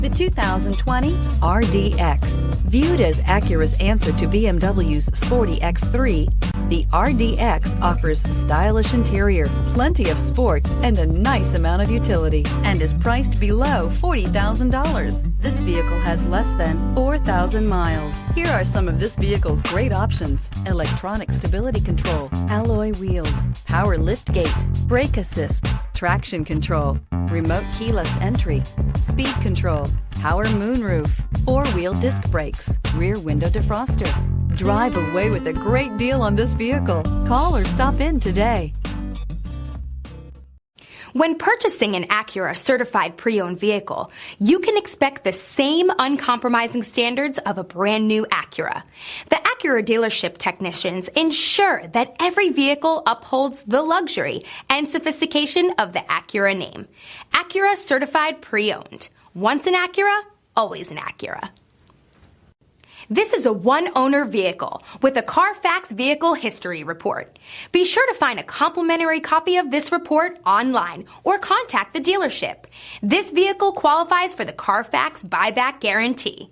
The 2020 RDX. Viewed as Acura's answer to BMW's sporty X3, the RDX offers stylish interior, plenty of sport, and a nice amount of utility, and is priced below $40,000. This vehicle has less than 4,000 miles. Here are some of this vehicle's great options: electronic stability control, alloy wheels, power liftgate, brake assist, traction control, remote keyless entry, speed control, power moonroof, four-wheel disc brakes, rear window defroster. Drive away with a great deal on this vehicle. Call or stop in today. When purchasing an Acura certified pre-owned vehicle, you can expect the same uncompromising standards of a brand new Acura. The Acura dealership technicians ensure that every vehicle upholds the luxury and sophistication of the Acura name. Acura certified pre-owned. Once an Acura, always an Acura. This is a one-owner vehicle with a Carfax Vehicle History Report. Be sure to find a complimentary copy of this report online or contact the dealership. This vehicle qualifies for the Carfax Buyback Guarantee.